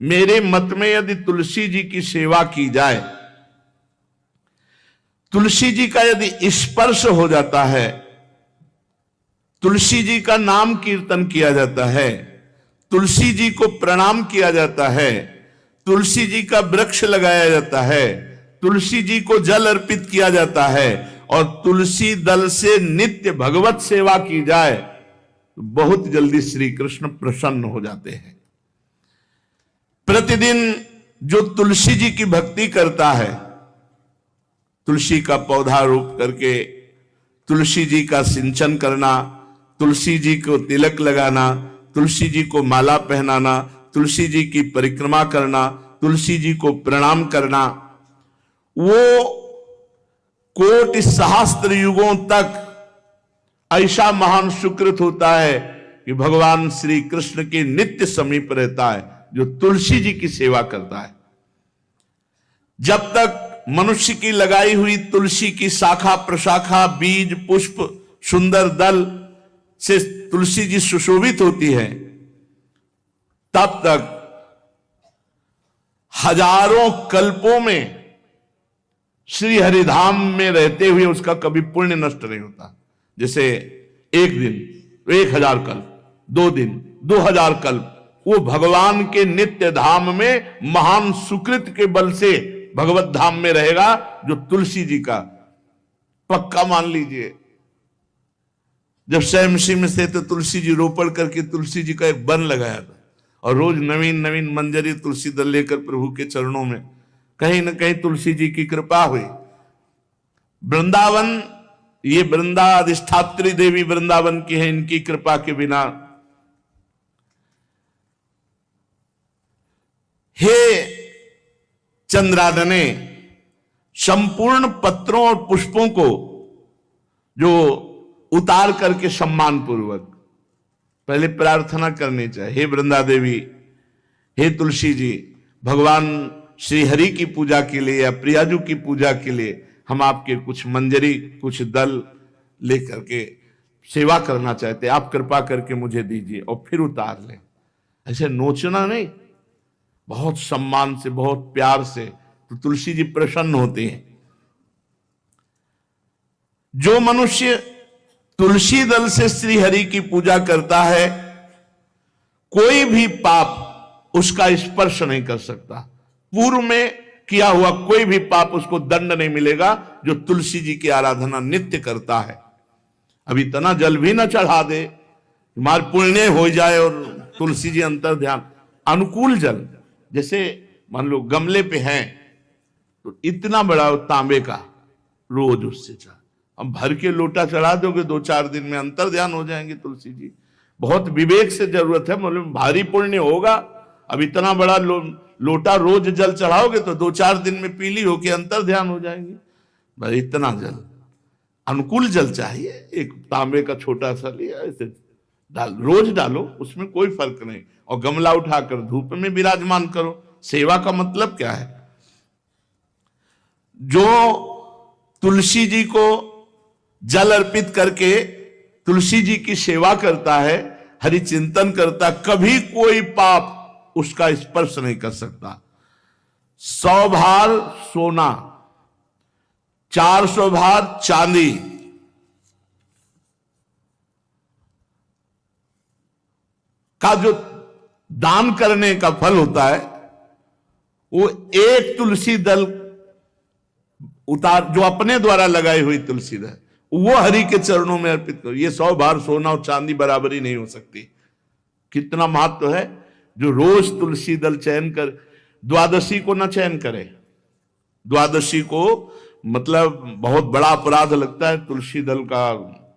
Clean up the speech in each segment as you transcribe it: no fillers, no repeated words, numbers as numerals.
मेरे मत में यदि तुलसी जी की सेवा की जाए, तुलसी जी का यदि स्पर्श हो जाता है, तुलसी जी का नाम कीर्तन किया जाता है, तुलसी जी को प्रणाम किया जाता है, तुलसी जी का वृक्ष लगाया जाता है, तुलसी जी को जल अर्पित किया जाता है और तुलसी दल से नित्य भगवत सेवा की जाए तो बहुत जल्दी श्री कृष्ण प्रसन्न हो जाते हैं। प्रतिदिन जो तुलसी जी की भक्ति करता है, तुलसी का पौधा रोप करके तुलसी जी का सिंचन करना, तुलसी जी को तिलक लगाना, तुलसी जी को माला पहनाना, तुलसी जी की परिक्रमा करना, तुलसी जी को प्रणाम करना, वो कोटि सहस्त्र युगों तक ऐसा महान सुकृत होता है कि भगवान श्री कृष्ण के नित्य समीप रहता है जो तुलसी जी की सेवा करता है। जब तक मनुष्य की लगाई हुई तुलसी की शाखा प्रशाखा बीज पुष्प सुंदर दल से तुलसी जी सुशोभित होती है, तब तक हजारों कल्पों में श्री हरिधाम में रहते हुए उसका कभी पुण्य नष्ट नहीं होता। जैसे एक दिन 1000 कल्प, 2 दिन 2000 कल्प, वो भगवान के नित्य धाम में महान सुकृत के बल से भगवत धाम में रहेगा, जो तुलसी जी का पक्का मान लीजिए। जब स्वयं में से तो तुलसी जी रोपण करके तुलसी जी का एक वन लगाया था और रोज नवीन नवीन मंजरी तुलसी दल लेकर प्रभु के चरणों में, कहीं न कहीं तुलसी जी की कृपा हुई। वृंदावन, ये वृंदाधिष्ठात्री देवी वृंदावन की है, इनकी कृपा के बिना हे चंद्रादने संपूर्ण पत्रों और पुष्पों को जो उतार करके सम्मान पूर्वक पहले प्रार्थना करनी चाहिए, हे वृंदा देवी, हे तुलसी जी, भगवान श्री हरि की पूजा के लिए या प्रियाजू की पूजा के लिए हम आपके कुछ मंजरी कुछ दल लेकर के सेवा करना चाहते, आप कृपा करके मुझे दीजिए, और फिर उतार लें। ऐसे नोचना नहीं, बहुत सम्मान से बहुत प्यार से, तो तुलसी जी प्रसन्न होते हैं। जो मनुष्य तुलसी दल से श्री हरि की पूजा करता है, कोई भी पाप उसका स्पर्श नहीं कर सकता। पूर्व में किया हुआ कोई भी पाप उसको दंड नहीं मिलेगा, जो तुलसी जी की आराधना नित्य करता है। अब इतना जल भी ना चढ़ा दे, हमारे पुण्य हो जाए और तुलसी जी अंतर ध्यान, अनुकूल जल, जैसे मान लो गमले पे हैं तो इतना बड़ा तांबे का रोज उससे चढ़ा, अब भर के लोटा चढ़ा दोगे 2-4 दिन में अंतर ध्यान हो जाएंगे तुलसी जी। बहुत विवेक से जरूरत है, मतलब भारी पुण्य होगा। अब इतना बड़ा लोटा रोज जल चढ़ाओगे तो 2-4 दिन में पीली होके अंतर ध्यान हो जाएंगे। भाई इतना जल, अनुकूल जल चाहिए, एक तांबे का छोटा सा लिया, ऐसे रोज डालो, उसमें कोई फर्क नहीं, और गमला उठाकर धूप में विराजमान करो। सेवा का मतलब क्या है? जो तुलसी जी को जल अर्पित करके तुलसी जी की सेवा करता है, हरि चिंतन करता, कभी कोई पाप उसका स्पर्श नहीं कर सकता। 100 भार सोना, 400 भार चांदी का जो दान करने का फल होता है, वो एक तुलसी दल उतार, जो अपने द्वारा लगाई हुई तुलसी दल, वो हरि के चरणों में अर्पित करो। ये 100 भार सोना और चांदी बराबरी नहीं हो सकती। कितना महत्व है। जो रोज तुलसी दल चयन कर, द्वादशी को ना चयन करे, द्वादशी को मतलब बहुत बड़ा अपराध लगता है तुलसी दल का,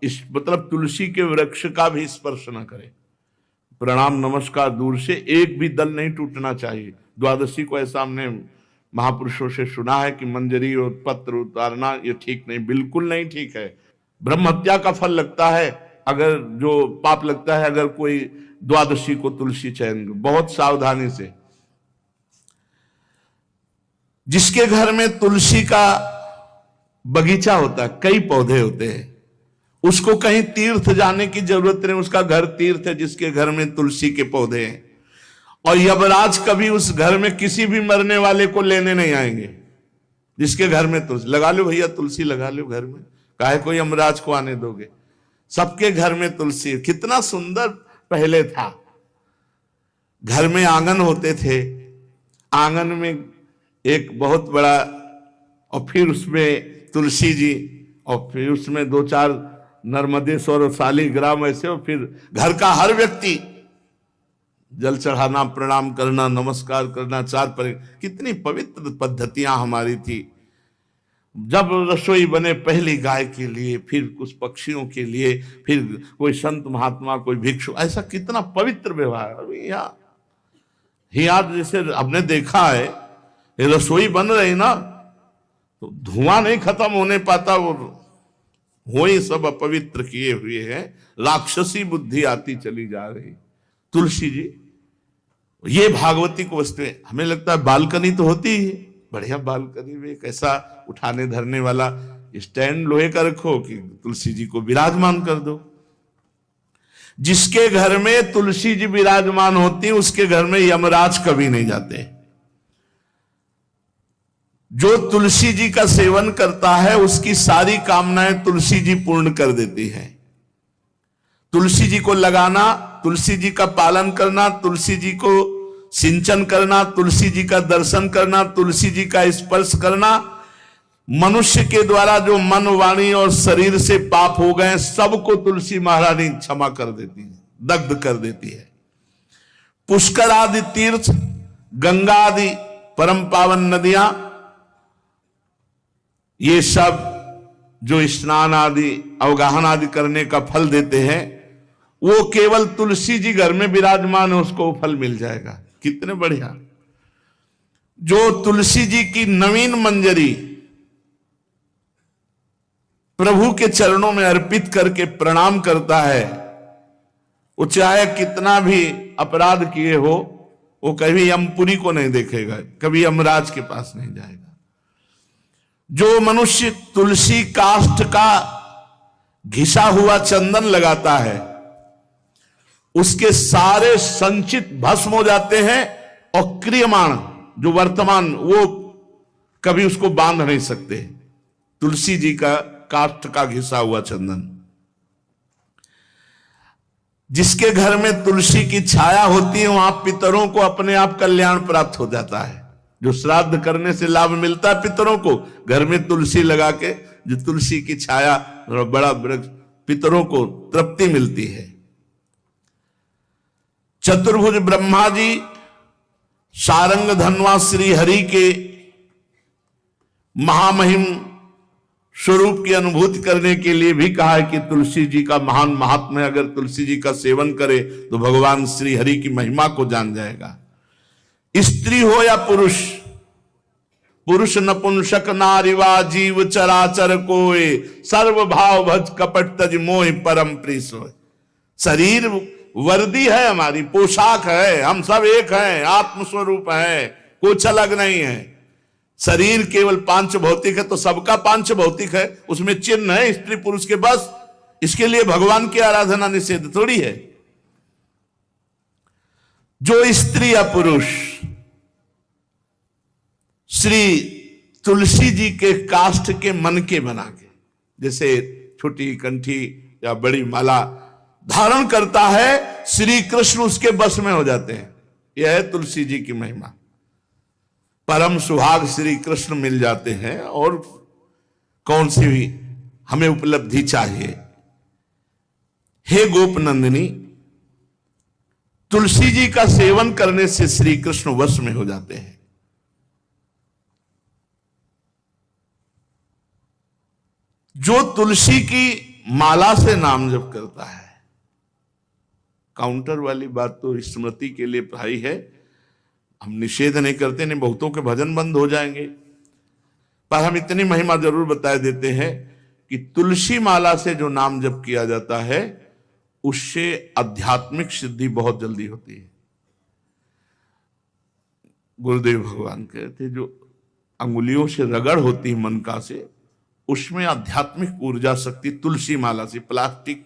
इस मतलब तुलसी के वृक्ष का भी स्पर्श ना करे, प्रणाम नमस्कार दूर से, एक भी दल नहीं टूटना चाहिए। द्वादशी को ऐसा हमने महापुरुषों से सुना है कि मंजरी और पत्र उतारना ये ठीक नहीं, बिल्कुल नहीं ठीक है। ब्रह्म हत्या का फल लगता है, अगर जो पाप लगता है अगर कोई द्वादशी को तुलसी चयन, बहुत सावधानी से। जिसके घर में तुलसी का बगीचा होता है, कई पौधे होते हैं, उसको कहीं तीर्थ जाने की जरूरत नहीं, उसका घर तीर्थ है जिसके घर में तुलसी के पौधे हैं। और यमराज कभी उस घर में किसी भी मरने वाले को लेने नहीं आएंगे। जिसके घर में तुलसी लगा लो भैया, तुलसी लगा लो घर में, काहे को यमराज को आने दोगे? सबके घर में तुलसी। कितना सुंदर पहले था। घर में आंगन होते थे, आंगन में एक बहुत बड़ा, और फिर उसमें तुलसी जी, और फिर उसमें 2-4 नर्मदेश्वर और शालिग्राम ऐसे, और फिर घर का हर व्यक्ति जल चढ़ाना, प्रणाम करना, नमस्कार करना, 4 पर। कितनी पवित्र पद्धतियां हमारी थी। जब रसोई बने पहली गाय के लिए, फिर कुछ पक्षियों के लिए, फिर कोई संत महात्मा, कोई भिक्षु, ऐसा कितना पवित्र व्यवहार। अभी यहाँ जैसे हमने देखा है, ये रसोई बन रही ना, तो धुआं नहीं खत्म होने पाता, वो ही सब अपवित्र किए हुए हैं। राक्षसी बुद्धि आती चली जा रही। तुलसी जी, ये भागवती को वस्तु है। हमें लगता है बालकनी तो होती ही है, बढ़िया बालकनी में एक ऐसा उठाने धरने वाला स्टैंड लोहे का रखो कि तुलसी जी को विराजमान कर दो। जिसके घर में तुलसी जी विराजमान होती, उसके घर में यमराज कभी नहीं जाते। जो तुलसी जी का सेवन करता है, उसकी सारी कामनाएं तुलसी जी पूर्ण कर देती हैं। तुलसी जी को लगाना, तुलसी जी का पालन करना, तुलसी जी को सिंचन करना, तुलसी जी का दर्शन करना, तुलसी जी का स्पर्श करना, मनुष्य के द्वारा जो मन, वाणी और शरीर से पाप हो गए, सबको तुलसी महारानी क्षमा कर देती है, दग्ध कर देती है। पुष्कर आदि तीर्थ, गंगा आदि परम पावन नदियां, ये सब जो स्नान आदि, अवगाहन आदि करने का फल देते हैं, वो केवल तुलसी जी घर में विराजमान है, उसको फल मिल जाएगा। कितने बढ़िया। जो तुलसी जी की नवीन मंजरी प्रभु के चरणों में अर्पित करके प्रणाम करता है, वो चाहे कितना भी अपराध किए हो, वो कभी यमपुरी को नहीं देखेगा, कभी यमराज के पास नहीं जाएगा। जो मनुष्य तुलसी काष्ठ का घिसा हुआ चंदन लगाता है, उसके सारे संचित भस्म हो जाते हैं, और क्रियमाण जो वर्तमान, वो कभी उसको बांध नहीं सकते। तुलसी जी का काष्ठ का घिसा हुआ चंदन। जिसके घर में तुलसी की छाया होती है, वहां पितरों को अपने आप कल्याण प्राप्त हो जाता है। जो श्राद्ध करने से लाभ मिलता है पितरों को, घर में तुलसी लगा के, जो तुलसी की छाया, बड़ा वृक्ष, पितरों को तृप्ति मिलती है। चतुर्भुज ब्रह्मा जी सारंग धनवा श्री हरि के महामहिम स्वरूप की अनुभूति करने के लिए भी कहा है कि तुलसी जी का महान महात्म्य है। अगर तुलसी जी का सेवन करे तो भगवान श्री हरि की महिमा को जान जाएगा। स्त्री हो या पुरुष, पुरुष नपुंसक नारीवा जीव चराचर कोय, सर्व भाव भज कपट तज मोह परम प्रिय सोय। शरीर वर्दी है, हमारी पोशाक है, हम सब एक हैं, आत्मस्वरूप है, कुछ अलग नहीं है। शरीर केवल पांच भौतिक है तो सबका पांच भौतिक है, उसमें चिन्ह है स्त्री पुरुष के, बस। इसके लिए भगवान की आराधना निषेध थोड़ी है। जो स्त्री या पुरुष श्री तुलसी जी के काष्ठ के मन के बना के, जैसे छोटी कंठी या बड़ी माला धारण करता है, श्री कृष्ण उसके बस में हो जाते हैं। यह है तुलसी जी की महिमा। परम सुहाग श्री कृष्ण मिल जाते हैं, और कौन सी भी हमें उपलब्धि चाहिए। हे गोप नंदिनी, तुलसी जी का सेवन करने से श्री कृष्ण वश में हो जाते हैं। जो तुलसी की माला से नाम जप करता है, काउंटर वाली बात तो स्मृति के लिए भाई है, हम निषेध नहीं करते, नहीं बहुतों के भजन बंद हो जाएंगे, पर हम इतनी महिमा जरूर बता देते हैं कि तुलसी माला से जो नाम जप किया जाता है, उससे आध्यात्मिक सिद्धि बहुत जल्दी होती है। गुरुदेव भगवान कहते, जो अंगुलियों से रगड़ होती है मन का से, उसमें आध्यात्मिक ऊर्जा शक्ति तुलसी माला से। प्लास्टिक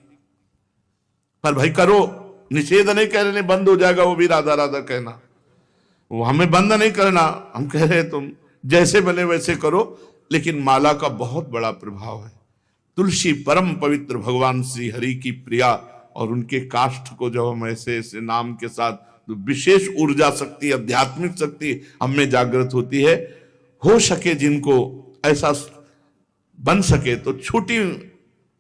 पर भाई करो, निषेध नहीं कह रहे, बंद हो जाएगा वो भी राधा राधा कहना, वो हमें बंद नहीं करना, हम कह रहे तुम जैसे बने वैसे करो, लेकिन माला का बहुत बड़ा प्रभाव है। तुलसी परम पवित्र, भगवान श्री हरि की प्रिया, और उनके काष्ठ को जब हम ऐसे ऐसे नाम के साथ, तो विशेष ऊर्जा शक्ति, आध्यात्मिक शक्ति हम में जागृत होती है। हो सके जिनको ऐसा बन सके तो छोटी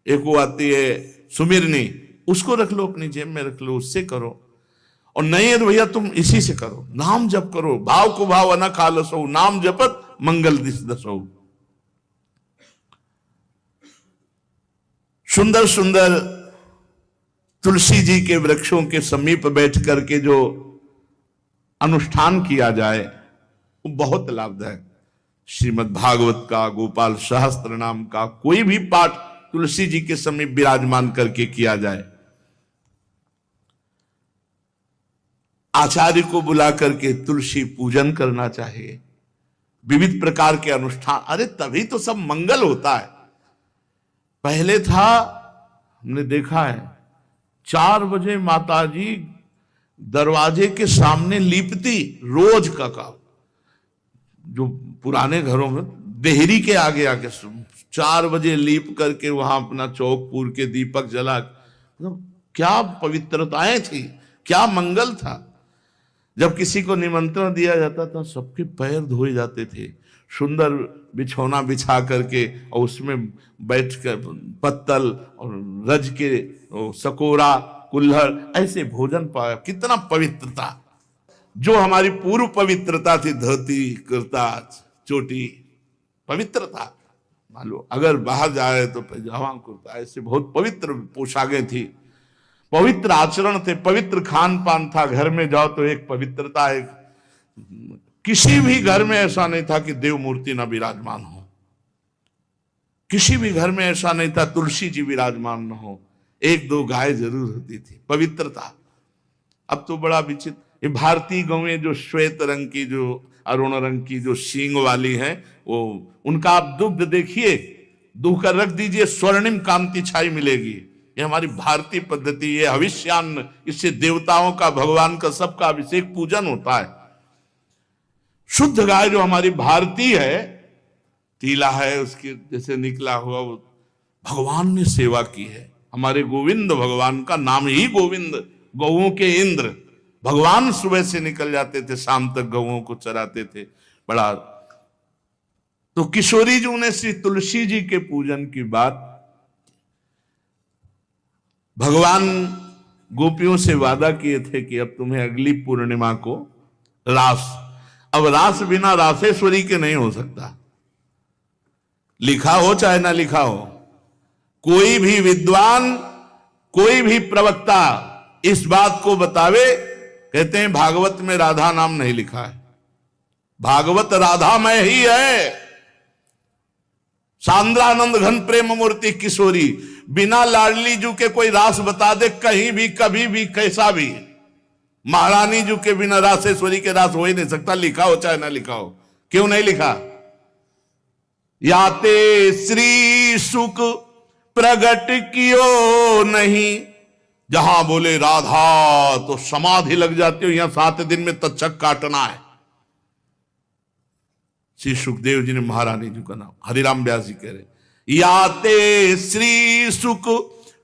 एक वो आती है सुमिरनी, उसको रख लो, अपनी जेब में रख लो, उससे करो। और नहीं है तो भैया तुम इसी से करो, नाम जप करो, भाव को भाव अना खालसो, नाम जपत मंगल दिस दसो। सुंदर सुंदर तुलसी जी के वृक्षों के समीप बैठ करके जो अनुष्ठान किया जाए वो बहुत लाभदायक। श्रीमद् भागवत का, गोपाल सहस्त्र नाम का कोई भी पाठ तुलसी जी के समीप विराजमान करके किया जाए, आचार्य को बुला करके तुलसी पूजन करना चाहिए, विविध प्रकार के अनुष्ठान, अरे तभी तो सब मंगल होता है। पहले था, हमने देखा है, 4 बजे माताजी दरवाजे के सामने लीपती, रोज का काम। जो पुराने घरों में देहरी के आगे आके 4 बजे लीप करके वहां अपना चौक के दीपक जला, मतलब क्या पवित्रताएं थी, क्या मंगल था। जब किसी को निमंत्रण दिया जाता था सबके पैर धोए जाते थे, सुंदर बिछौना बिछा करके, और उसमें बैठ कर पत्तल और रज के सकोरा कुल्हड़ ऐसे भोजन पाया, कितना पवित्रता। जो हमारी पूर्व पवित्रता थी, धोती कुर्ता चोटी, पवित्रता। मान लो अगर बाहर जाए तो पैजामा कुर्ता, ऐसे बहुत पवित्र पोशाकें थी, पवित्र आचरण थे, पवित्र खान पान था। घर में जाओ तो एक पवित्रता, एक किसी भी घर में ऐसा नहीं था कि देव मूर्ति न विराजमान हो, किसी भी घर में ऐसा नहीं था तुलसी जी विराजमान न हो, 1-2 गाय जरूर होती थी, पवित्रता। अब तो बड़ा विचित्र, ये भारतीय गौएं जो श्वेत रंग की, जो अरुण रंग की, जो सींग वाली हैं, वो उनका आप दुग्ध देखिए, दूह कर रख दीजिए, स्वर्णिम कांति छाई मिलेगी। ये हमारी भारतीय पद्धति, ये हविष्यान्न, इससे देवताओं का, भगवान का, सबका अभिषेक पूजन होता है। शुद्ध गाय जो हमारी भारतीय है, तीला है उसके जैसे निकला हुआ, वो भगवान ने सेवा की है। हमारे गोविंद भगवान का नाम ही गोविंद, गौओं के इंद्र। भगवान सुबह से निकल जाते थे, शाम तक गौओं को चराते थे। बड़ा तो किशोरी जी ने श्री तुलसी जी के पूजन की बात, भगवान गोपियों से वादा किए थे कि अब तुम्हें अगली पूर्णिमा को रास, अब रास बिना रासेश्वरी के नहीं हो सकता, लिखा हो चाहे ना लिखा हो। कोई भी विद्वान, कोई भी प्रवक्ता इस बात को बतावे, कहते हैं भागवत में राधा नाम नहीं लिखा है, भागवत राधामय ही है। सांद्रानंद घन प्रेम मूर्ति किशोरी, बिना लाडली जू के कोई रास बता दे कहीं भी, कभी भी, कैसा भी। महारानी जू के बिना रासेश्वरी के रास हो ही नहीं सकता, लिखा हो चाहे ना लिखा हो। क्यों नहीं लिखा? याते श्री सुख प्रगट कियो नहीं, जहां बोले राधा तो समाधि लग जाती हो, यहां 7 दिन में तक्षक काटना है। श्री सुखदेव जी ने महारानी जी का नाम, हरिराम व्यास जी कह रहे, याते श्री सुख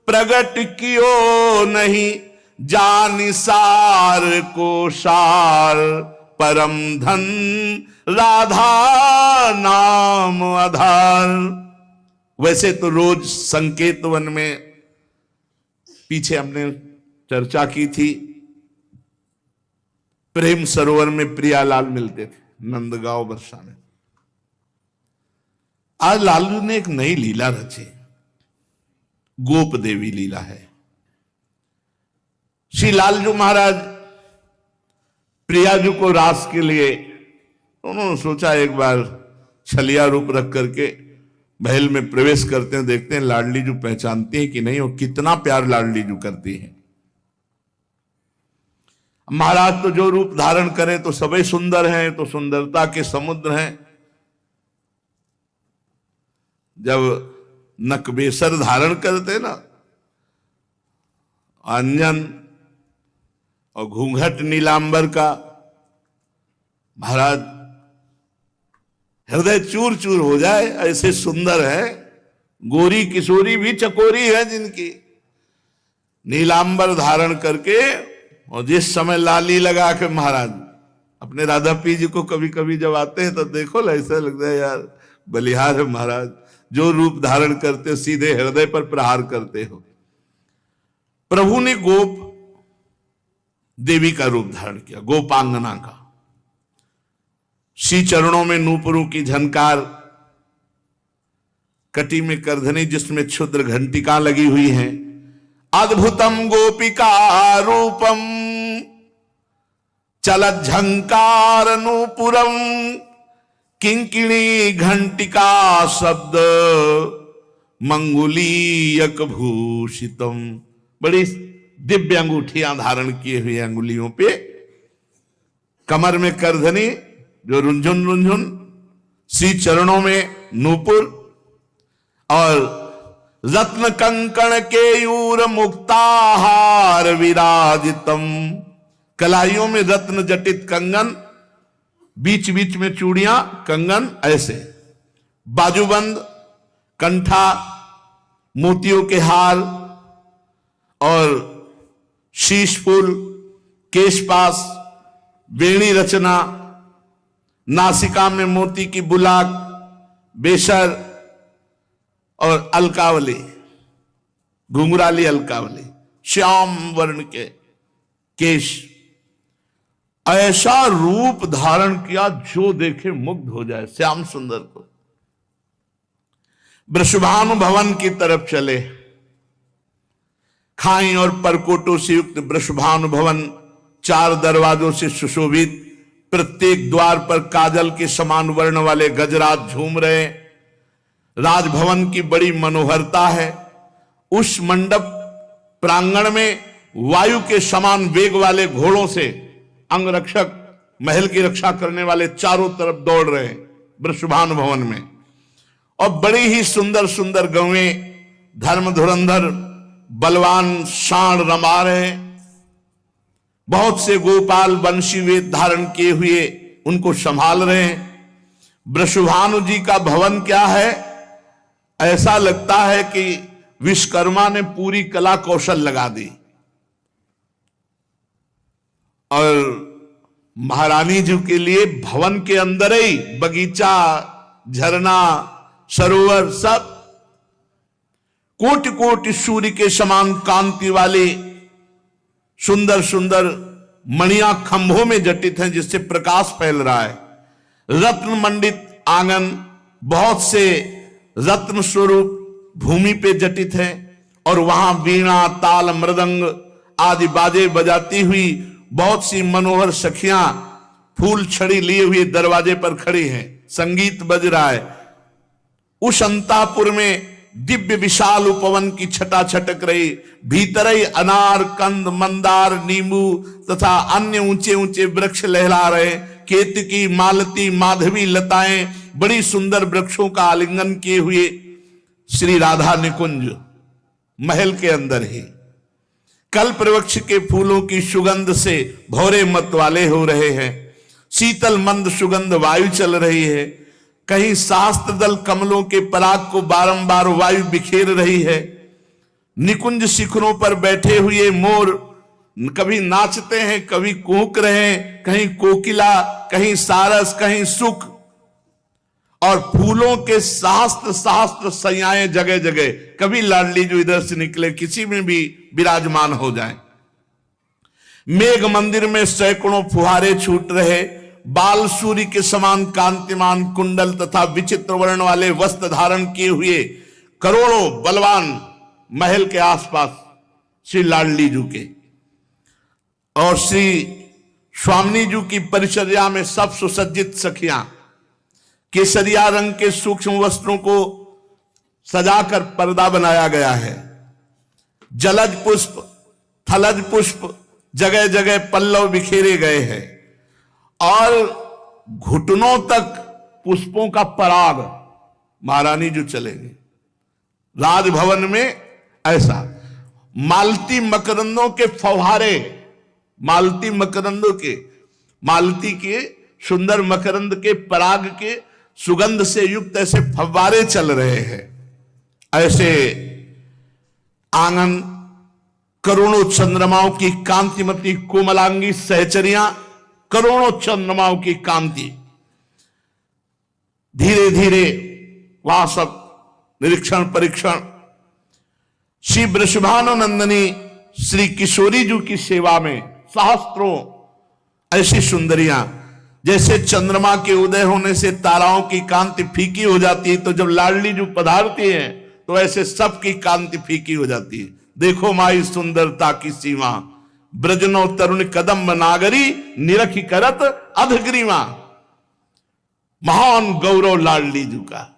प्रगट कियो नहीं, जान सार को सार परम धन, राधा नाम आधार। वैसे तो रोज संकेत वन में, पीछे हमने चर्चा की थी, प्रेम सरोवर में प्रियालाल मिलते थे, नंदगांव वर्षा में। आज लालू ने एक नई लीला रची, गोप देवी लीला है। श्री लालजू महाराज प्रियाजू को रास के लिए उन्होंने सोचा एक बार छलिया रूप रख करके महल में प्रवेश करते हैं, देखते हैं लाडली जू पहचानती है कि नहीं, और कितना प्यार लाडली जू करती है। महाराज तो जो रूप धारण करें तो सभी सुंदर हैं, तो सुंदरता के समुद्र हैं। जब नकबेसर धारण करते ना, अंजन और घूंघट नीलांबर का, महाराज हृदय चूर चूर हो जाए, ऐसे सुंदर है। गोरी किशोरी भी चकोरी है जिनकी, नीलांबर धारण करके, और जिस समय लाली लगा के महाराज अपने राधा पी जी को कभी कभी जब आते हैं तो देखो ऐसा लगता है यार बलिहार है महाराज, जो रूप धारण करते हो सीधे हृदय पर प्रहार करते हो। प्रभु ने गोप देवी का रूप धारण किया, गोपांगना का। श्री चरणों में नूपुरों की झनकार, कटी में करधनी जिसमें क्षुद्र घंटिका लगी हुई हैं। अद्भुतम गोपिका रूपम चलत झंकार नूपुरम किंकिणी घंटिका शब्द मंगुलीयक भूषितम। बड़ी दिव्य अंगूठियां धारण किए हुए अंगुलियों पे, कमर में करधनी जो रुंझुन रुंझुन, श्री चरणों में नूपुर और रत्न कंकण केयूर मुक्ताहार विराजितम। कलाइयों में रत्न जटित कंगन, बीच बीच में चूड़ियां कंगन ऐसे, बाजूबंद, कंठा, मोतियों के हार और शीश फूल, केशपास, वेणी रचना, नासिका में मोती की बुलाक, बेशर और अलकावली, घुंघराली अलकावली, श्याम वर्ण के केश। ऐसा रूप धारण किया जो देखे मुग्ध हो जाए श्याम सुंदर को। वृषभानु भवन की तरफ चले। खाई और परकोटों से युक्त वृषभानु भवन 4 दरवाजों से सुशोभित, प्रत्येक द्वार पर काजल के समान वर्ण वाले गजराज झूम रहे। राजभवन की बड़ी मनोहरता है। उस मंडप प्रांगण में वायु के समान वेग वाले घोड़ों से अंगरक्षक महल की रक्षा करने वाले चारों तरफ दौड़ रहे हैं वृषभानु भवन में। और बड़ी ही सुंदर सुंदर गौएं, धर्म धुरंधर बलवान सांड रमा रहे। बहुत से गोपाल बंशी वेद धारण किए हुए उनको संभाल रहे हैं। वृषभानु जी का भवन क्या है, ऐसा लगता है कि विश्वकर्मा ने पूरी कला कौशल लगा दी। और महारानी जी के लिए भवन के अंदर ही बगीचा, झरना, सरोवर, सब कोटि कोटि सूर्य के समान कांति वाले सुंदर सुंदर मणियां खंभों में जटित हैं, जिससे प्रकाश फैल रहा है। रत्न मंडित आंगन, बहुत से रत्न स्वरूप भूमि पे जटित है। और वहां वीणा, ताल, मृदंग आदि बाजे बजाती हुई बहुत सी मनोहर सखियां फूल छड़ी लिए हुए दरवाजे पर खड़ी हैं, संगीत बज रहा है। उस अंतापुर में दिव्य विशाल उपवन की छटा छटक रही। भीतर ही अनार, कंद, मंदार, नींबू तथा अन्य ऊंचे ऊंचे वृक्ष लहरा रहे। केतकी, मालती, माधवी लताएं बड़ी सुंदर वृक्षों का आलिंगन किए हुए श्री राधा निकुंज महल के अंदर ही कल्प वृक्ष के फूलों की सुगंध से भौरे मत वाले हो रहे हैं। शीतल मंद सुगंध वायु चल रही है। कहीं सहस्त्र दल कमलों के पराग को बारंबार वायु बिखेर रही है। निकुंज शिखरों पर बैठे हुए मोर कभी नाचते हैं, कभी कूक रहे हैं, कहीं कोकिला, कहीं सारस, कहीं सुख। और फूलों के सहस्त्र सहस्त्र सैयाएं जगह जगह, कभी लाडली जो इधर से निकले किसी में भी विराजमान हो जाएं। मेघ मंदिर में सैकड़ों फुहारे छूट रहे। बाल सूर्य के समान कांतिमान कुंडल तथा विचित्र वर्ण वाले वस्त्र धारण किए हुए करोड़ों बलवान महल के आसपास श्री लाडली जी के और श्री स्वामिनी जी की परिचर्या में सब सुसज्जित सखियां केसरिया रंग के सूक्ष्म वस्त्रों को सजाकर पर्दा बनाया गया है। जलज पुष्प, थलज पुष्प जगह जगह पल्लव बिखेरे गए हैं और घुटनों तक पुष्पों का पराग महारानी जो चलेंगे राजभवन में। ऐसा मालती मकरंदों के फव्वारे, मालती मकरंदों के, मालती के सुंदर मकरंद के पराग के सुगंध से युक्त ऐसे फव्वारे चल रहे हैं। ऐसे आंगन करोड़ों चंद्रमाओं की कांतिमती कोमलांगी सहचरियां, करोड़ों चंद्रमाओं की कांति, धीरे धीरे वहां सब निरीक्षण परीक्षण। श्री वृषभानुनंदिनी श्री किशोरी जी की सेवा में सहस्त्रों ऐसी सुंदरियां, जैसे चंद्रमा के उदय होने से ताराओं की कांति फीकी हो जाती है, तो जब लाडली जी पधारती है तो ऐसे सबकी कांति फीकी हो जाती है। देखो माई सुंदरता की सीमा, ब्रजनो तरुण कदम नागरी, निरखी करत अधग्रीवा। महान गौरव लाडली जी का।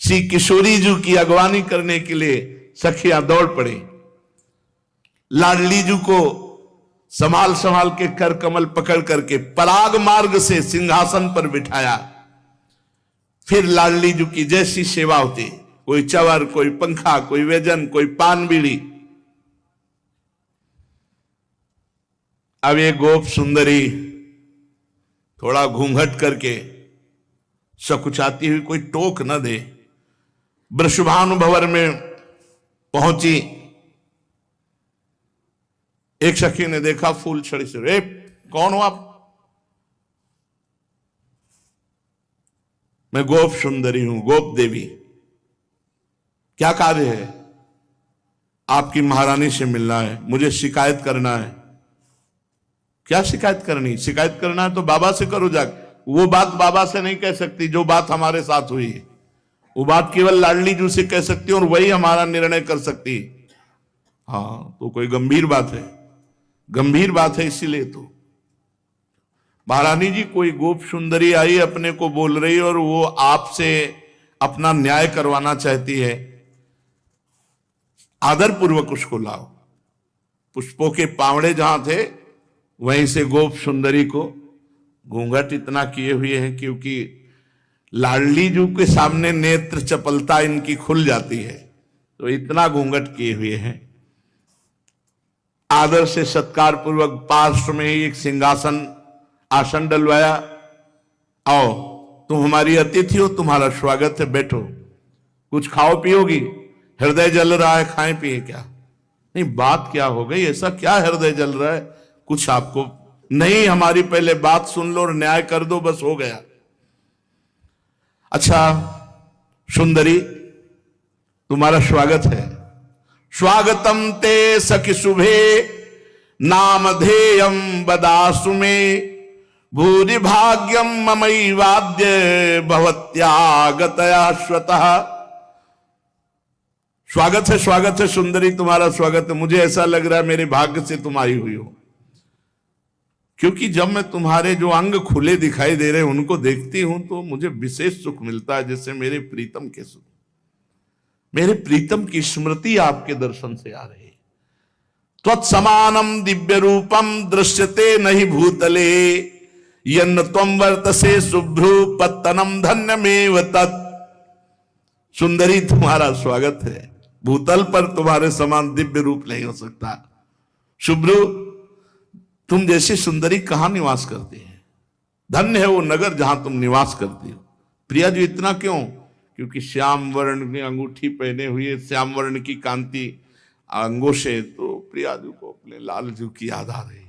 श्री किशोरी जी की अगवानी करने के लिए सखियां दौड़ पड़े। लाडली जी को संभाल संभाल के कर कमल पकड़ करके पराग मार्ग से सिंहासन पर बिठाया। फिर लाडली जी की जैसी सेवा होती, कोई चवर, कोई पंखा, कोई व्यजन, कोई पान बीड़ी। अब ये गोप सुंदरी थोड़ा घूंघट करके सकुचाती हुई कोई टोक न दे, वृषभानुभवर में पहुंची। एक सखी ने देखा फूल छड़ी से, रे कौन हो आप? मैं गोप सुंदरी हूं, गोप देवी। क्या कार्य है? आपकी महारानी से मिलना है, मुझे शिकायत करना है। क्या शिकायत करनी? शिकायत करना है तो बाबा से करो जाकर। वो बात बाबा से नहीं कह सकती जो बात हमारे साथ हुई है, वो बात केवल लाडली जी से कह सकती है और वही हमारा निर्णय कर सकती है। हाँ, तो कोई गंभीर बात है, गंभीर बात है। इसीलिए तो महारानी जी, कोई गोप सुंदरी आई अपने को बोल रही और वो आपसे अपना न्याय करवाना चाहती है, आदर पूर्वक उसको लाओ। पुष्पों के पावड़े जहां थे वहीं से गोप सुंदरी को घूंघट इतना किए हुए हैं, क्योंकि लाडली जी के सामने नेत्र चपलता इनकी खुल जाती है, तो इतना घूंघट किए हुए हैं। आदर से सत्कार पूर्वक पार्श्व में ही एक सिंहासन आसन डलवाया। आओ, तुम हमारी अतिथि हो, तुम्हारा स्वागत है, बैठो। कुछ खाओ पियोगी? हृदय जल रहा है, खाएं पिए क्या? नहीं, बात क्या हो गई? ऐसा क्या हृदय जल रहा है? कुछ आपको नहीं, हमारी पहले बात सुन लो और न्याय कर दो, बस हो गया। अच्छा सुंदरी, तुम्हारा स्वागत है। स्वागतम ते सखि शुभे नामधेयम बदासु में, भूरि भाग्यम ममई वाद्य भवत्यागतया स्वतः। स्वागत है सुंदरी, तुम्हारा स्वागत है। मुझे ऐसा लग रहा है मेरे भाग्य से तुम आई हुई हो, क्योंकि जब मैं तुम्हारे जो अंग खुले दिखाई दे रहे हैं उनको देखती हूं तो मुझे विशेष सुख मिलता है, जैसे मेरे प्रीतम के सुख, मेरे प्रीतम की स्मृति आपके दर्शन से आ रही है। त्वत्समानम दिव्य रूपम दृश्यते नहीं भूतले, यन्न त्वं वर्तसे शुभ्रू पत्तनम धन्यमेव तत्। सुंदरी, तुम्हारा स्वागत है। भूतल पर तुम्हारे समान दिव्य रूप नहीं हो सकता। शुभ्रू, तुम जैसी सुंदरी कहां निवास करती है? धन्य है वो नगर जहां तुम निवास करती हो। प्रिया जी, इतना क्यों? क्योंकि श्याम वर्ण में अंगूठी पहने हुए, श्याम वर्ण की कांति अंगों से, तो प्रिया जी को अपने लाल जी की याद आ रही,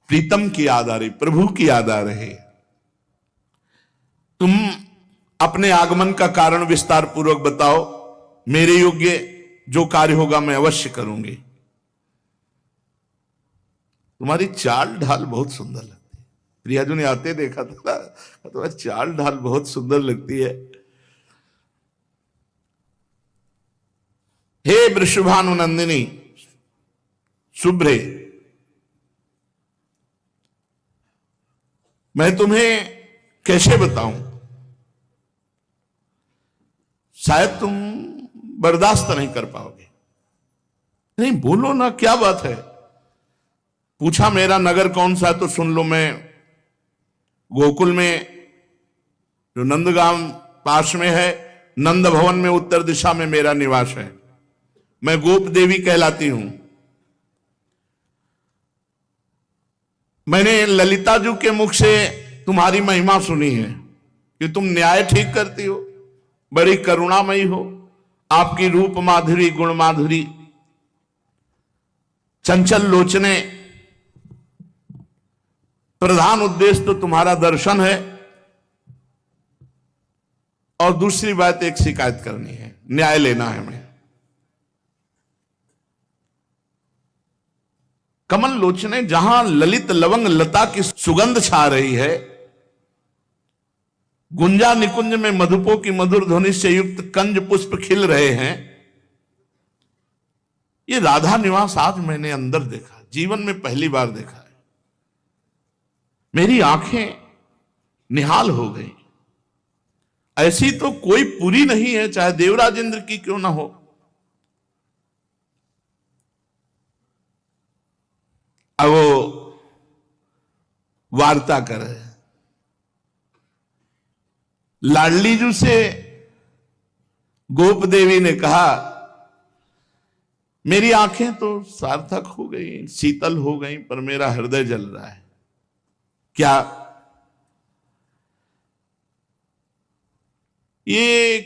प्रीतम की याद आ रही, प्रभु की याद आ रही। तुम अपने आगमन का कारण विस्तार पूर्वक बताओ, मेरे योग्य जो कार्य होगा मैं अवश्य करूंगी। तुम्हारी चाल ढाल बहुत सुंदर लगती है। प्रिया जी ने आते देखा था, तुम्हारी चाल ढाल बहुत सुंदर लगती है। हे वृषभानुनंदिनी शुभ्रे, मैं तुम्हें कैसे बताऊं? शायद तुम बर्दाश्त नहीं कर पाओगे। नहीं, बोलो ना, क्या बात है? पूछा मेरा नगर कौन सा है, तो सुन लो, मैं गोकुल में जो नंदगांव पास में है, नंद भवन में उत्तर दिशा में मेरा निवास है। मैं गोप देवी कहलाती हूं। मैंने ललिता जी के मुख से तुम्हारी महिमा सुनी है कि तुम न्याय ठीक करती हो, बड़ी करुणामयी हो, आपकी रूप माधुरी, गुण माधुरी, चंचल लोचने, प्रधान उद्देश्य तो तुम्हारा दर्शन है। और दूसरी बात, एक शिकायत करनी है, न्याय लेना है हमें। कमल लोचने, जहां ललित लवंग लता की सुगंध छा रही है, गुंजा निकुंज में मधुपो की मधुर ध्वनि से युक्त कंज पुष्प खिल रहे हैं, ये राधा निवास आज मैंने अंदर देखा, जीवन में पहली बार देखा है। मेरी आंखें निहाल हो गई। ऐसी तो कोई पुरी नहीं है, चाहे देवराज इंद्र की क्यों ना हो। अब वो वार्ता कर रहे हैं। लाडली जी से गोप देवी ने कहा, मेरी आंखें तो सार्थक हो गई, शीतल हो गई, पर मेरा हृदय जल रहा है। क्या? ये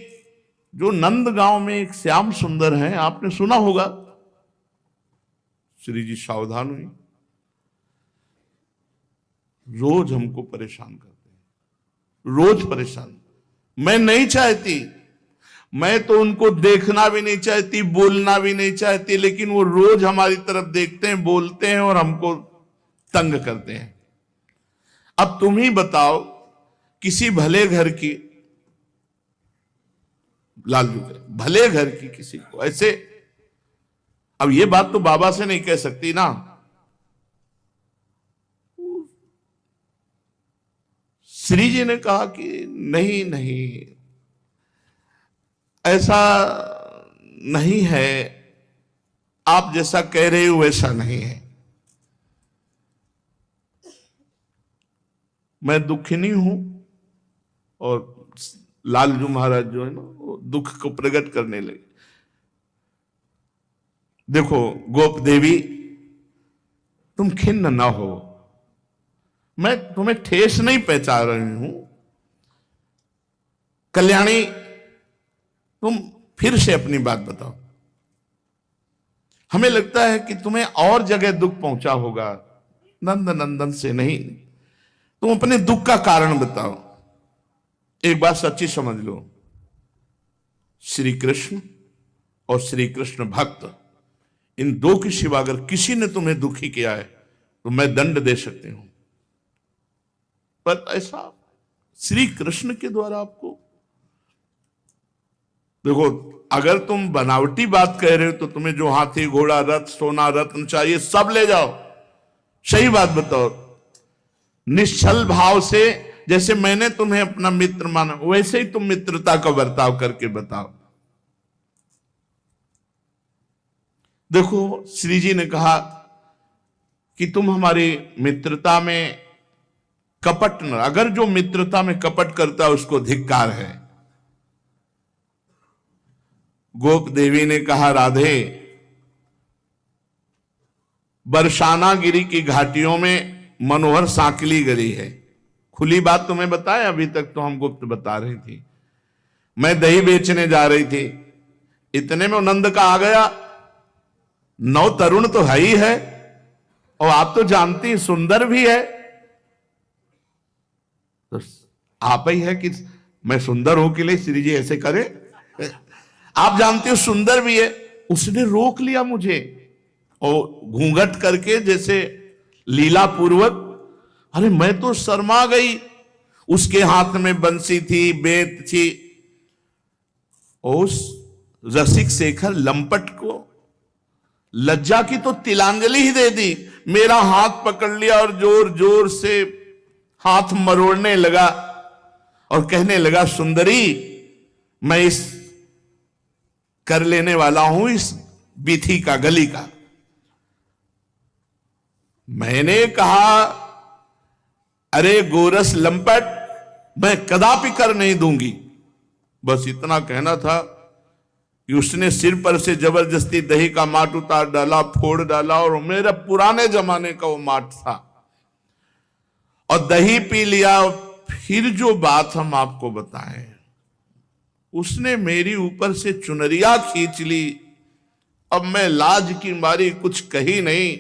जो नंद गांव में एक श्याम सुंदर है, आपने सुना होगा। श्री जी सावधान हुई, रोज हमको परेशान करते हैं, रोज परेशान। मैं नहीं चाहती, मैं तो उनको देखना भी नहीं चाहती, बोलना भी नहीं चाहती, लेकिन वो रोज हमारी तरफ देखते हैं, बोलते हैं और हमको तंग करते हैं। अब तुम ही बताओ, किसी भले घर की, लालजू के भले घर की किसी को ऐसे, अब ये बात तो बाबा से नहीं कह सकती ना। श्री जी ने कहा कि नहीं नहीं, ऐसा नहीं है, आप जैसा कह रहे हो वैसा नहीं है। मैं दुखिनी हूं, और लालजू महाराज जो है ना, वो दुख को प्रकट करने लगे। देखो गोप देवी, तुम खिन्न ना हो, मैं तुम्हें ठेस नहीं पहुंचा रही हूं। कल्याणी, तुम फिर से अपनी बात बताओ। हमें लगता है कि तुम्हें और जगह दुख पहुंचा होगा, नंद नंदन से नहीं। तुम अपने दुख का कारण बताओ। एक बात सच्ची समझ लो, श्री कृष्ण और श्री कृष्ण भक्त, इन दो के सिवा अगर किसी ने तुम्हें दुखी किया है तो मैं दंड दे सकती हूं, पर ऐसा श्री कृष्ण के द्वारा आपको। देखो, अगर तुम बनावटी बात कह रहे हो तो तुम्हें जो हाथी घोड़ा रथ सोना रत्न चाहिए सब ले जाओ। सही बात बताओ, निश्चल भाव से, जैसे मैंने तुम्हें अपना मित्र माना, वैसे ही तुम मित्रता का बर्ताव करके बताओ। देखो, श्री जी ने कहा कि तुम हमारी मित्रता में कपट न, अगर जो मित्रता में कपट करता है उसको धिक्कार है। गोप देवी ने कहा, राधे, बरसाना गिरी की घाटियों में मनोहर सांकली गली है। खुली बात तुम्हें बताया, अभी तक तो हम गुप्त बता रही थी। मैं दही बेचने जा रही थी, इतने में नंद का आ गया। नौ तरुण तो है ही है, और आप तो जानती सुंदर भी है, तो आप ही है कि मैं सुंदर हूं के लिए श्री जी ऐसे करे। आप जानते हो सुंदर भी है। उसने रोक लिया मुझे और घूंघट करके जैसे लीला पूर्वक, अरे मैं तो शर्मा गई। उसके हाथ में बंसी थी, बेत थी। उस रसिक शेखर लंपट को लज्जा की तो तिलांजलि ही दे दी। मेरा हाथ पकड़ लिया और जोर जोर से हाथ मरोड़ने लगा और कहने लगा, सुंदरी, मैं इस कर लेने वाला हूं इस बीथी का, गली का। मैंने कहा, अरे गोरस लंपट, मैं कदापि कर नहीं दूंगी। बस इतना कहना था कि उसने सिर पर से जबरदस्ती दही का माट उतार डाला, फोड़ डाला, और मेरा पुराने जमाने का वो माट था। और दही पी लिया। फिर जो बात हम आपको बताएं, उसने मेरी ऊपर से चुनरिया खींच ली। अब मैं लाज की मारी कुछ कही नहीं।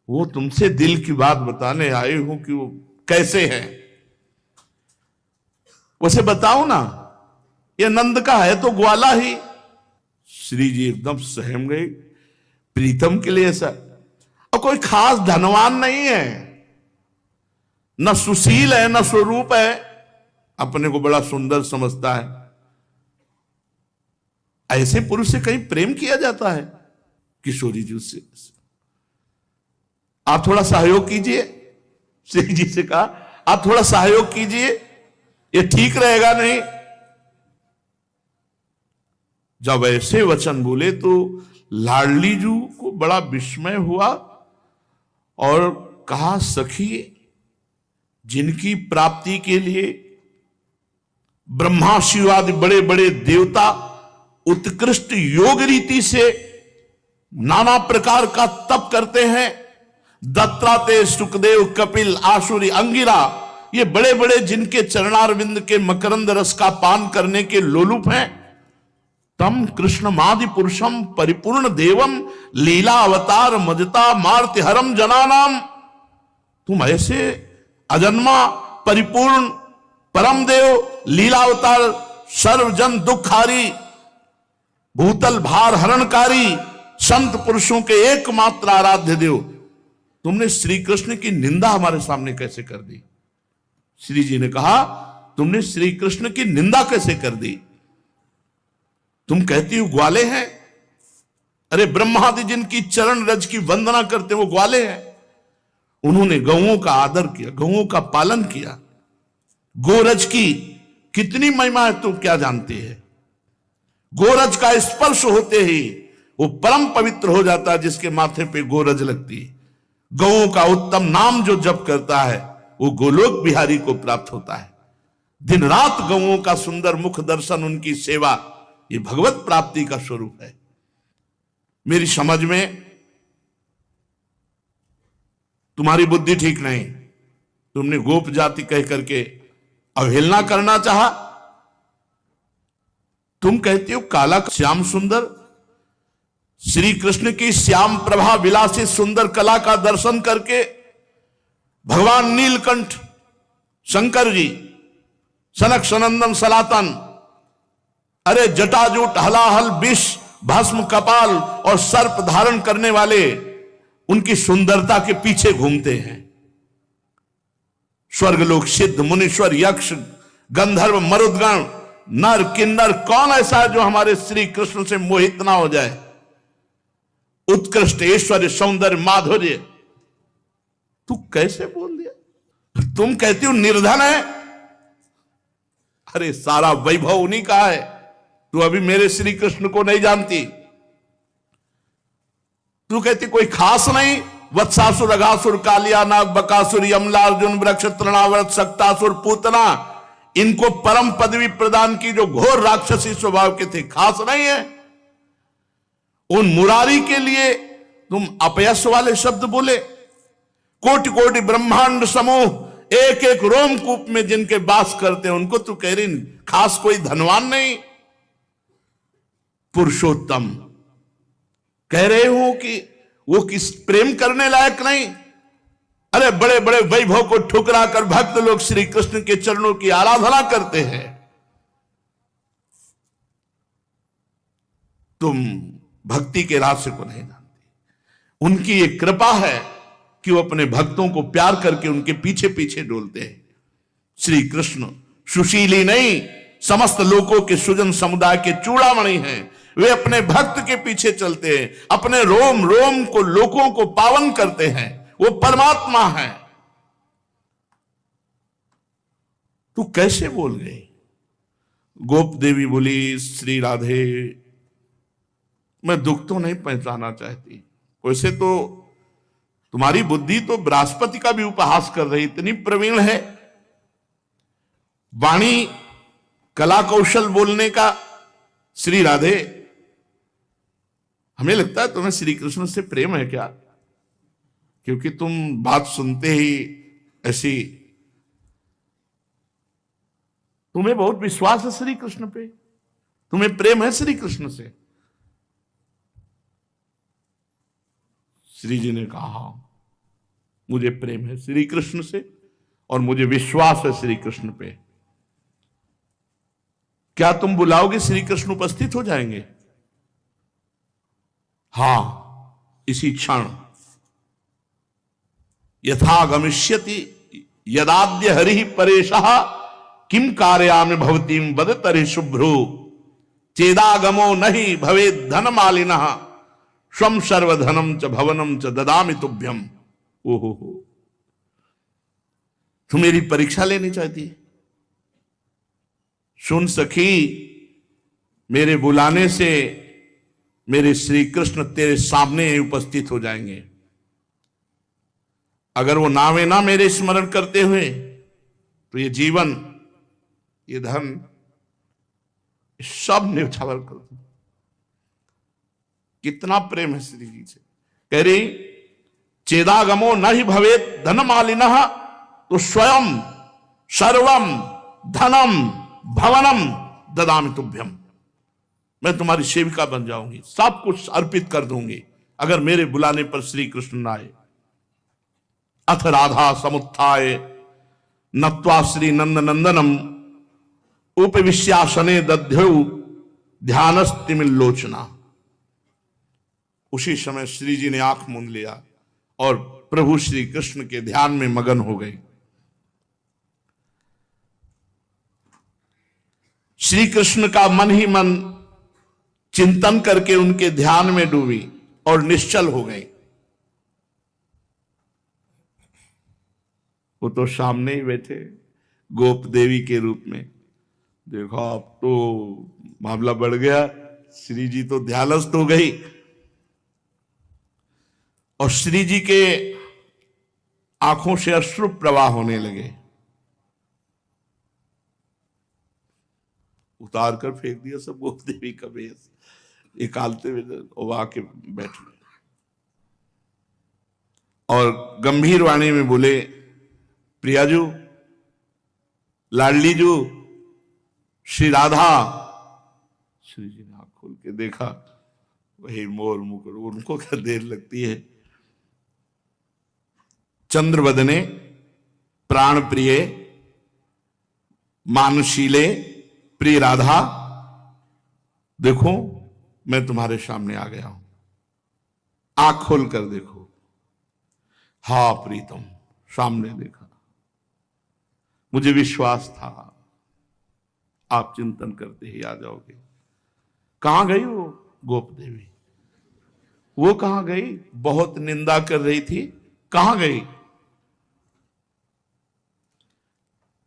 वो तुमसे दिल की बात बताने आई हूं कि वो कैसे है, उसे बताओ ना। ये नंद का है तो ग्वाला ही। श्री जी एकदम सहम गए। प्रीतम के लिए ऐसा, और कोई खास धनवान नहीं है, न सुशील है न स्वरूप है, अपने को बड़ा सुंदर समझता है। ऐसे पुरुष से कहीं प्रेम किया जाता है? किशोरी जी उससे, आप थोड़ा सहयोग कीजिए। श्री जी से कहा, आप थोड़ा सहयोग कीजिए, ये ठीक रहेगा नहीं। जब ऐसे वचन बोले तो लाडली जी को बड़ा विस्मय हुआ और कहा, सखी, जिनकी प्राप्ति के लिए ब्रह्मा शिव आदि बड़े बड़े देवता उत्कृष्ट योग रीति से नाना प्रकार का तप करते हैं, दत्तात्रेय, सुखदेव, कपिल, आसुरी, अंगिरा, ये बड़े बड़े जिनके चरणारविंद के मकरंद रस का पान करने के लोलुप हैं, तम कृष्णमादि पुरुषम परिपूर्ण देवम लीला अवतार मजता मार्ति हरम जनानाम। तुम ऐसे अजन्मा परिपूर्ण परम देव लीलावतार सर्वजन दुखारी भूतल भार हरणकारी संत पुरुषों के एकमात्र आराध्य देव, तुमने श्री कृष्ण की निंदा हमारे सामने कैसे कर दी? श्री जी ने कहा, तुमने श्री कृष्ण की निंदा कैसे कर दी? तुम कहती हो ग्वाले हैं। अरे ब्रह्मादि जिनकी चरण रज की वंदना करते वो ग्वाले हैं। उन्होंने गौओं का आदर किया, गौओं का पालन किया। गोरज की कितनी महिमा है तुम क्या जानते हैं? गोरज का स्पर्श होते ही वो परम पवित्र हो जाता है जिसके माथे पे गोरज लगती है। गौओं का उत्तम नाम जो जप करता है वो गोलोक बिहारी को प्राप्त होता है। दिन रात गौओं का सुंदर मुख दर्शन, उनकी सेवा, ये भगवत प्राप्ति का स्वरूप है। मेरी समझ में तुम्हारी बुद्धि ठीक नहीं। तुमने गोप जाति कह करके अवहेलना करना चाहा। तुम कहते हो काला श्याम सुंदर, श्री कृष्ण की श्याम प्रभा विलासी सुंदर कला का दर्शन करके भगवान नीलकंठ शंकर जी, सनक सनंदन सनातन, अरे जटाजूट हलाहल विष भस्म कपाल और सर्प धारण करने वाले उनकी सुंदरता के पीछे घूमते हैं। स्वर्गलोक सिद्ध मुनीश्वर यक्ष गंधर्व मरुदगण नर किन्नर कौन ऐसा है जो हमारे श्री कृष्ण से मोहित ना हो जाए? उत्कृष्ट ऐश्वर्य सौंदर्य माधुर्य, तू कैसे बोल दिया? तुम कहती हो निर्धन है। अरे सारा वैभव उन्हीं का है, तू अभी मेरे श्री कृष्ण को नहीं जानती। तू कहती कोई खास नहीं, वत्सासुर अघासुर कालिया नाग बकासुर यमला अर्जुन वृक्ष तृणावर्त सक्तासुर पूतना, इनको परम पदवी प्रदान की जो घोर राक्षसी स्वभाव के थे, खास नहीं है। उन मुरारी के लिए तुम अपयश वाले शब्द बोले। कोटि कोटि ब्रह्मांड समूह एक एक रोमकूप में जिनके वास करते हैं उनको तू कह रही खास कोई धनवान नहीं। पुरुषोत्तम कह रहे हो कि वो किस प्रेम करने लायक नहीं। अरे बड़े बड़े वैभव को ठुकरा कर भक्त लोग श्री कृष्ण के चरणों की आराधना करते हैं। तुम भक्ति के रहस्य को नहीं जानते। उनकी एक कृपा है कि वो अपने भक्तों को प्यार करके उनके पीछे पीछे डोलते हैं। श्री कृष्ण सुशीली नहीं, समस्त लोगों के सुजन समुदाय के चूड़ामणि हैं। वे अपने भक्त के पीछे चलते हैं, अपने रोम रोम को लोगों को पावन करते हैं। वो परमात्मा है। तू कैसे बोल गई? गोप देवी बोली, श्री राधे, मैं दुख तो नहीं पहचाना चाहती। वैसे तो तुम्हारी बुद्धि तो बृहस्पति का भी उपहास कर रही, इतनी प्रवीण है। वाणी कला कौशल बोलने का। श्री राधे, हमें लगता है तुम्हें श्री कृष्ण से प्रेम है क्या? क्योंकि तुम बात सुनते ही ऐसी तुम्हें बहुत विश्वास है श्री कृष्ण पे, तुम्हें प्रेम है श्री कृष्ण से। श्री जी ने कहा मुझे प्रेम है श्री कृष्ण से और मुझे विश्वास है श्री कृष्ण पे। क्या तुम बुलाओगे श्री कृष्ण उपस्थित हो जाएंगे? हां, इसी क्षण। यथा गमिष्यति यदाद्य हरि परेशः किम कार्यामि भवतीम वदतरि शुभ्रू चेदागमो नहीं भवे धन मालिनः स्वम सर्वधनम च भवनम च ददामि तुभ्यम। ओहो, तू मेरी परीक्षा लेनी चाहती? सुन सखी, मेरे बुलाने से मेरे श्री कृष्ण तेरे सामने उपस्थित हो जाएंगे। अगर वो नावे ना मेरे स्मरण करते हुए तो ये जीवन, ये धन सब न्यौछावर कर दूं। कितना प्रेम है श्री जी से। कह रही चेदागमो न ही भवेत धन मालिनः तो स्वयं सर्वम धनम भवनम ददामि तुभ्यम। मैं तुम्हारी सेविका बन जाऊंगी, सब कुछ अर्पित कर दूंगी अगर मेरे बुलाने पर श्री कृष्ण न आए। अथ राधा समुत्थाय नत्वा श्री नंद नंदनम उपविश्यासने दध्यौ ध्यानस्तिमिल्लोचना। उसी समय श्री जी ने आंख मूंद लिया और प्रभु श्री कृष्ण के ध्यान में मगन हो गए। श्री कृष्ण का मन ही मन चिंतन करके उनके ध्यान में डूबी और निश्चल हो गई। वो तो सामने ही बैठे गोप देवी के रूप में। देखो अब तो मामला बढ़ गया, श्री जी तो ध्यानस्थ हो गई और श्री जी के आंखों से अश्रु प्रवाह होने लगे। उतार कर फेंक दिया सब गोप देवी का वेश, निकालते हुए वो आके बैठ गए और गंभीर वाणी में बोले, प्रियाजू, लाडलीजू, श्री राधा। श्री जी ने आंख खोल के देखा, वही मोर मुकुट, उनको क्या देर लगती है। चंद्रवदने प्राण प्रिय मानशीले प्रिय राधा, देखो मैं तुम्हारे सामने आ गया हूं, आंख खोल कर देखो। हा प्रीतम, सामने देखा, मुझे विश्वास था आप चिंतन करते ही आ जाओगे। कहां गई वो गोप देवी? वो कहां गई? बहुत निंदा कर रही थी, कहां गई?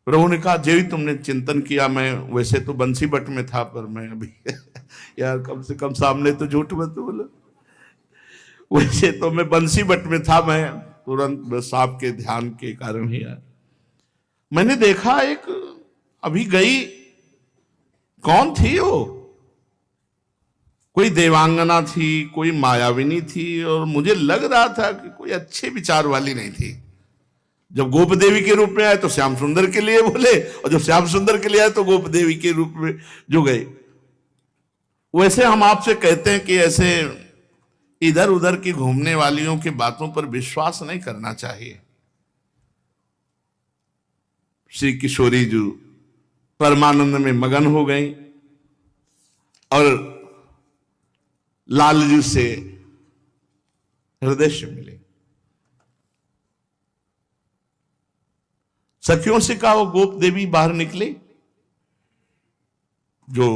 प्रभु ने कहा, जेवी तुमने चिंतन किया, मैं वैसे तो बंसी बट में था, पर मैं अभी यार कम से कम सामने तो झूठ मत बोलो। वैसे तो मैं बंसी बट में था, मैं तुरंत बस आपके ध्यान के कारण ही यार मैंने देखा एक अभी गई। कौन थी वो? कोई देवांगना थी, कोई मायाविनी थी, और मुझे लग रहा था कि कोई अच्छे विचार वाली नहीं थी। जब गोप देवी के रूप में आए तो श्याम सुंदर के लिए बोले, और जब श्याम सुंदर के लिए आए तो गोप देवी के रूप में जो गए। वैसे हम आपसे कहते हैं कि ऐसे इधर उधर की घूमने वालियों की बातों पर विश्वास नहीं करना चाहिए। श्री किशोरी जी परमानंद में मगन हो गई और लाल जी से हृदय से मिले। सखियों से कहा, वो गोप देवी बाहर निकली जो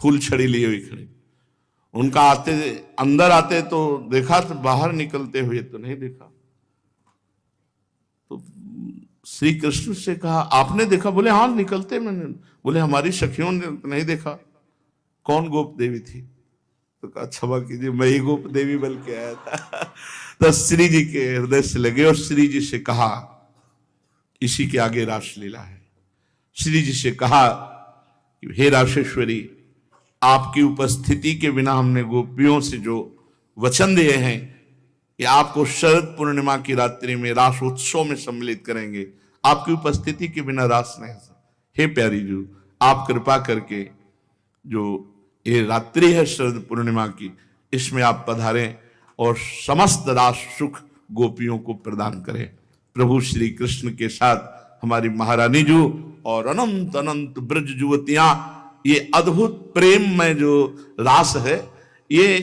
फूल छड़ी लिए हुई खड़ी। उनका आते अंदर आते तो देखा, तो बाहर निकलते हुए तो नहीं देखा। तो श्री कृष्ण से कहा, आपने देखा? बोले हाँ निकलते मैंने। बोले हमारी सखियों ने नहीं देखा। कौन गोप देवी थी? तो कहा, क्षमा कीजिए, मैं ही गोप देवी बन के आया था। तो श्री जी के हृदय से लगे और श्री जी से कहा, इसी के आगे रासलीला है। श्री जी से कहा कि हे राशेश्वरी, आपकी उपस्थिति के बिना हमने गोपियों से जो वचन दिए हैं ये आपको शरद पूर्णिमा की रात्रि में रास उत्सव में सम्मिलित करेंगे। आपकी उपस्थिति के बिना रास नहीं। हे प्यारी जू, आप कृपा करके जो ये रात्रि है शरद पूर्णिमा की, इसमें आप पधारें और समस्त रास सुख गोपियों को प्रदान करें। प्रभु श्री कृष्ण के साथ हमारी महारानी जू और अनंत अनंत ब्रज युवतियां, ये अद्भुत प्रेम में जो रास है, ये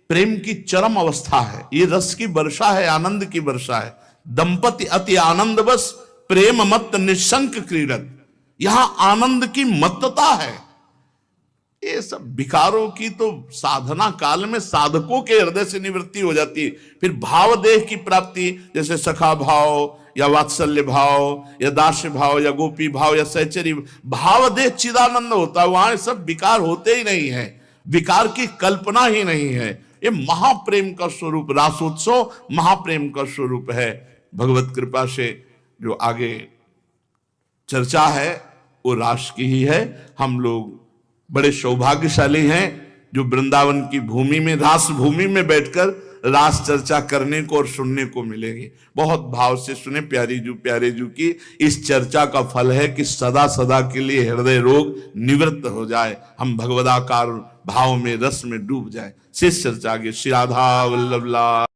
प्रेम की चरम अवस्था है। ये रस की वर्षा है, आनंद की वर्षा है। दंपति अति आनंद बस प्रेम मत निशंक क्रीडत, यहां आनंद की मत्तता है। ये सब विकारों की तो साधना काल में साधकों के हृदय से निवृत्ति हो जाती है। फिर भाव देह की प्राप्ति, जैसे सखा भाव या वात्सल्य भाव या दास्य भाव या गोपी भाव या सहचरी भाव देह चिदानंद होता है, वहां सब विकार होते ही नहीं है, विकार की कल्पना ही नहीं है। ये महाप्रेम का स्वरूप, रासोत्सव महाप्रेम का स्वरूप है। भगवत कृपा से जो आगे चर्चा है वो रास की ही है। हम लोग बड़े सौभाग्यशाली हैं जो वृंदावन की भूमि में, रास भूमि में बैठकर रास चर्चा करने को और सुनने को मिलेगी। बहुत भाव से सुने प्यारे जू की इस चर्चा का फल है कि सदा सदा के लिए हृदय रोग निवृत्त हो जाए, हम भगवदाकार भाव में, रस में डूब जाए। शेष चर्चा आगे। श्री राधा वल्लभ लाल।